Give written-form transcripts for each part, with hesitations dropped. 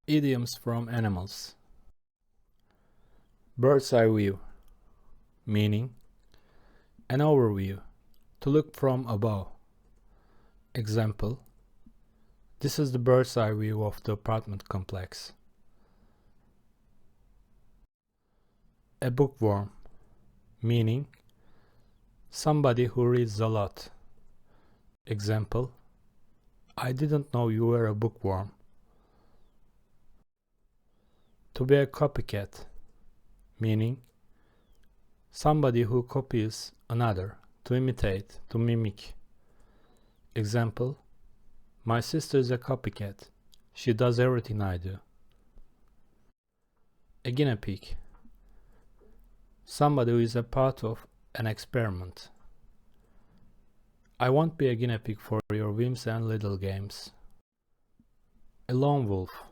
Idioms from animals. Bird's eye view, meaning an overview, to look from above. Example, this is the bird's eye view of the apartment complex. A bookworm, meaning somebody who reads a lot. Example, I didn't know you were a bookworm. To be a copycat, meaning somebody who copies another, to imitate, to mimic. Example, my sister is a copycat. She does everything I do. A guinea pig, somebody who is a part of an experiment. I won't be a guinea pig for your whims and little games. A lone wolf,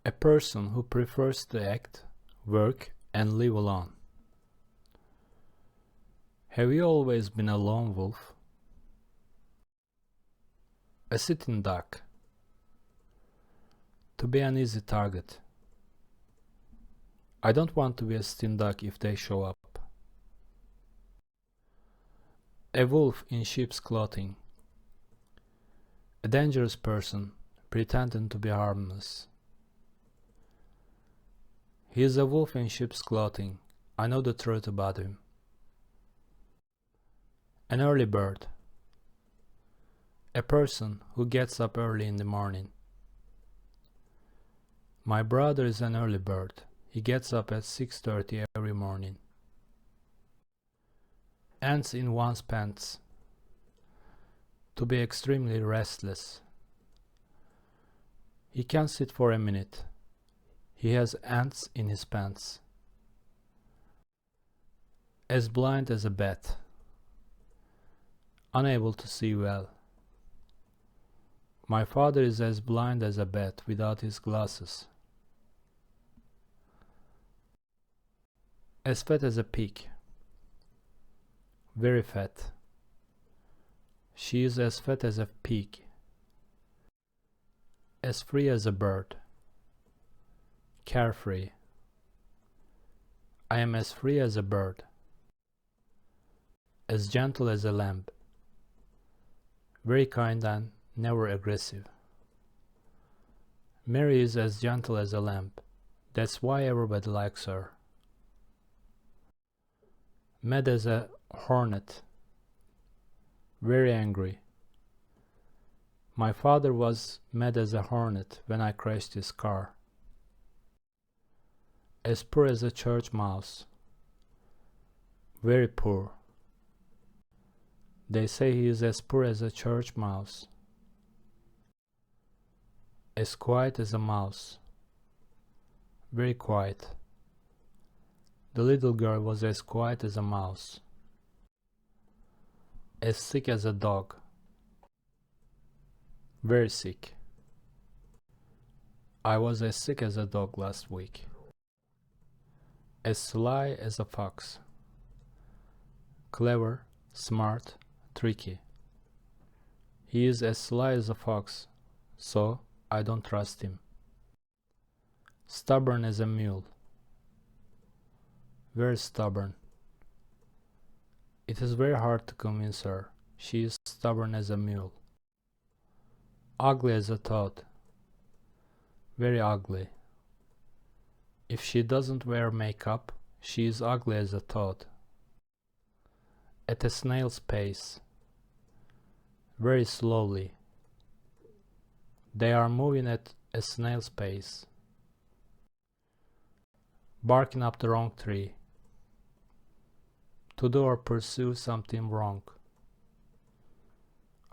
a person who prefers to act, work, and live alone. Have you always been a lone wolf? A sitting duck, to be an easy target. I don't want to be a sitting duck if they show up. A wolf in sheep's clothing, a dangerous person pretending to be harmless. He is a wolf in sheep's clothing. I know the truth about him. An early bird, a person who gets up early in the morning. My brother is an early bird. He gets up at 6:30 every morning. Ants in one's pants, to be extremely restless. He can't sit for a minute. He has ants in his pants. As blind as a bat, unable to see well. My father is as blind as a bat without his glasses. As fat as a pig, very fat. She is as fat as a pig. As free as a bird, carefree. I am as free as a bird. As gentle as a lamb, very kind and never aggressive. Mary is as gentle as a lamb. That's why everybody likes her. Mad as a hornet, very angry. My father was mad as a hornet when I crashed his car. As poor as a church mouse, very poor. They say he is as poor as a church mouse. As quiet as a mouse, very quiet. The little girl was as quiet as a mouse. As sick as a dog, very sick. I was as sick as a dog last week. As sly as a fox, clever, smart, tricky. He is as sly as a fox, so I don't trust him. Stubborn as a mule, very stubborn. It is very hard to convince her. She is stubborn as a mule. Ugly as a toad, very ugly. If she doesn't wear makeup, she is ugly as a toad. At a snail's pace, very slowly. They are moving at a snail's pace. Barking up the wrong tree, to do or pursue something wrong.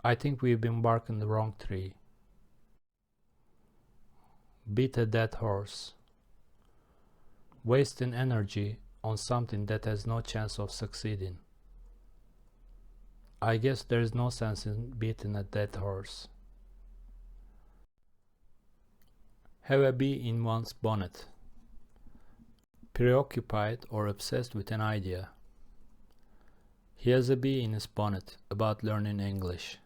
I think we've been barking the wrong tree. Beat a dead horse, wasting energy on something that has no chance of succeeding. I guess there is no sense in beating a dead horse. Have a bee in one's bonnet, preoccupied or obsessed with an idea. He has a bee in his bonnet about learning English.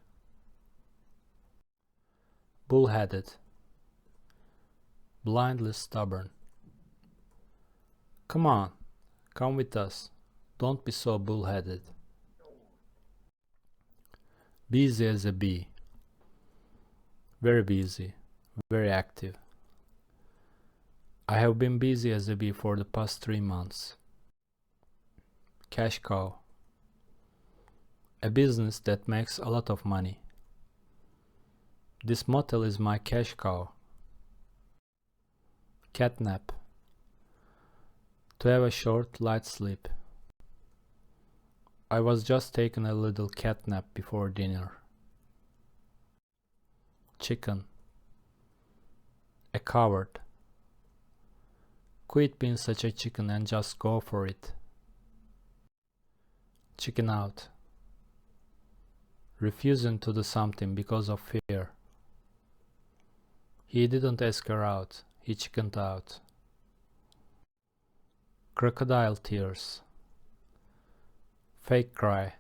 Bullheaded, blindly stubborn. Come on, come with us. Don't be so bullheaded. Busy as a bee. Very busy, very active. I have been busy as a bee for the past 3 months. Cash cow. A business that makes a lot of money. This motel is my cash cow. Catnap. To have a short, light sleep. I was just taking a little catnap before dinner. Chicken. A coward. Quit being such a chicken and just go for it. Chicken out. Refusing to do something because of fear. He didn't ask her out, he chickened out. Crocodile tears. Fake cry.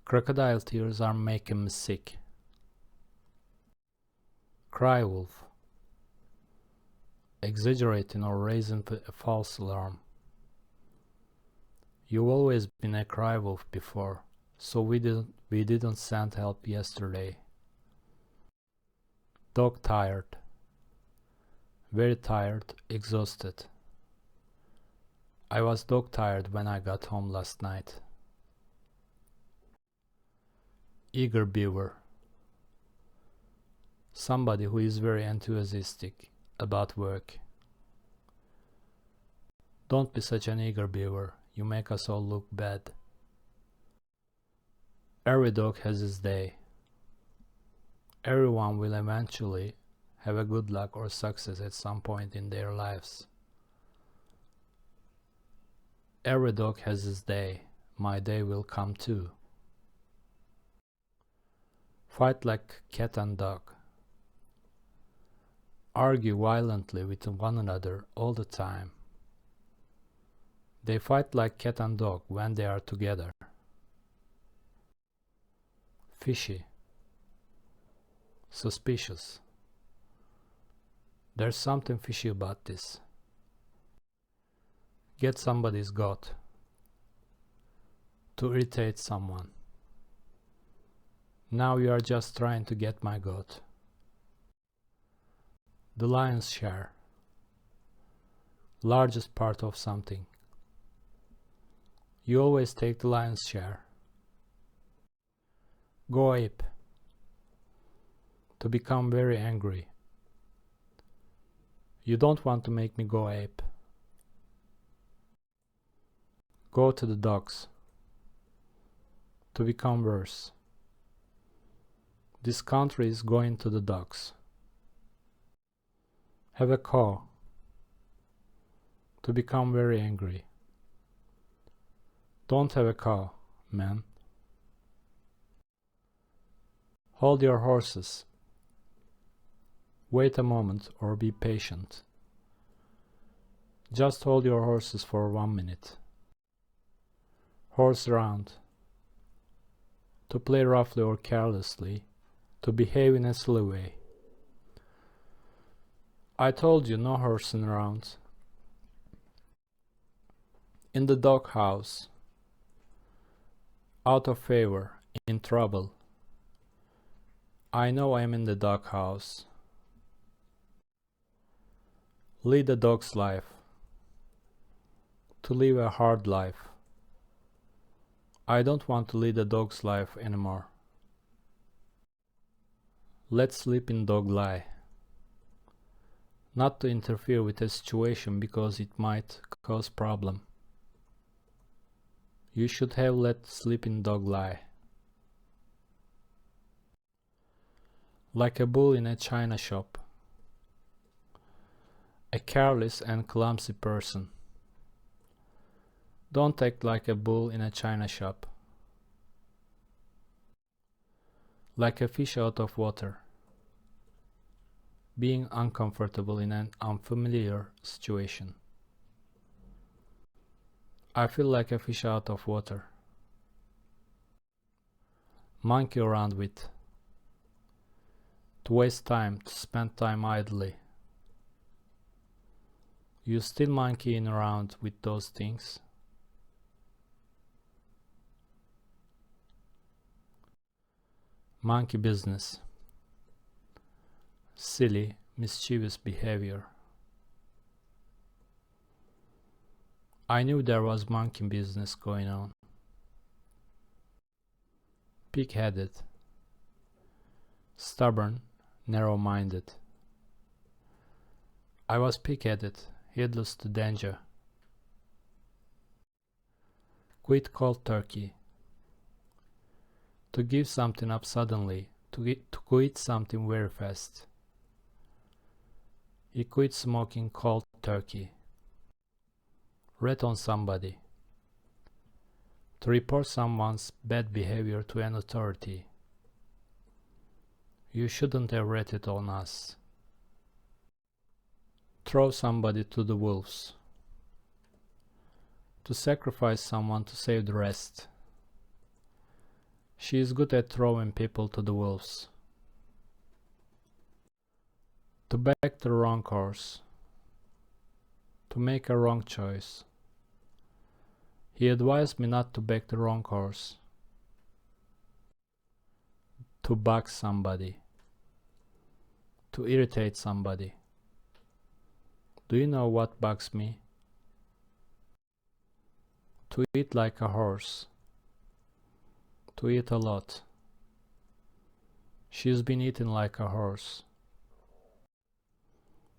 Crocodile tears are making me sick. Cry wolf. Exaggerating or raising a false alarm. You've always been a cry wolf before, so we didn't send help yesterday. Dog tired. Very tired, exhausted. I was dog tired when I got home last night. Eager beaver. Somebody who is very enthusiastic about work. Don't be such an eager beaver, you make us all look bad. Every dog has his day. Everyone will eventually have a good luck or success at some point in their lives. Every dog has his day. My day will come too. Fight like cat and dog. Argue violently with one another all the time. They fight like cat and dog when they are together. Fishy. Suspicious. There's something fishy about this. Get somebody's goat. To irritate someone. Now you are just trying to get my goat. The lion's share. Largest part of something. You always take the lion's share. Go ape. To become very angry. You don't want to make me go ape. Go to the dogs. To become worse. This country is going to the dogs. Have a caw. To become very angry. Don't have a caw, man. Hold your horses. Wait a moment or be patient. Just hold your horses for 1 minute. Horse round. To play roughly or carelessly. To behave in a silly way. I told you no horsing around. In the doghouse. Out of favor, in trouble. I know I'm in the doghouse. Lead a dog's life. To live a hard life. I don't want to lead a dog's life anymore. Let's sleep in dog lie. Not to interfere with a situation because it might cause problem. You should have let sleep in dog lie. Like a bull in a china shop. A careless and clumsy person. Don't act like a bull in a china shop. Like a fish out of water. Being uncomfortable in an unfamiliar situation. I feel like a fish out of water. Monkey around with. To waste time, to spend time idly, You still monkeying around with those things? Monkey business. Silly, mischievous behavior. I knew there was monkey business going on. Pig-headed. Stubborn, narrow-minded. I was pig-headed, heedless to danger. Quit cold turkey. To give something up suddenly, to quit something very fast. He quit smoking cold turkey. Rat on somebody. To report someone's bad behavior to an authority. You shouldn't have ratted on us. Throw somebody to the wolves. To sacrifice someone to save the rest. She is good at throwing people to the wolves. To back the wrong horse. To make a wrong choice. He advised me not to back the wrong horse. To bug somebody. To irritate somebody. Do you know what bugs me? To eat like a horse. To eat a lot. She's been eating like a horse.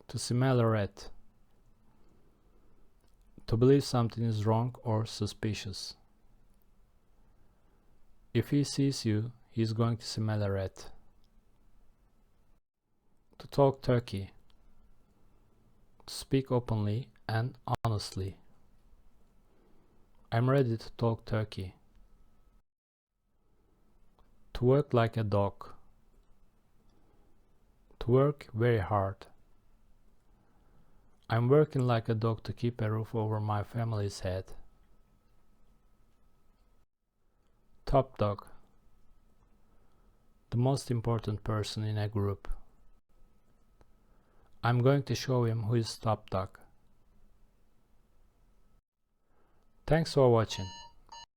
To smell a rat. To believe something is wrong or suspicious. If he sees you, he's going to smell a rat. To talk turkey. To speak openly and honestly. I'm ready to talk turkey. To work like a dog. To work very hard. I'm working like a dog to keep a roof over my family's head. Top dog. The most important person in a group. I'm going to show him who is top dog. Thanks for watching.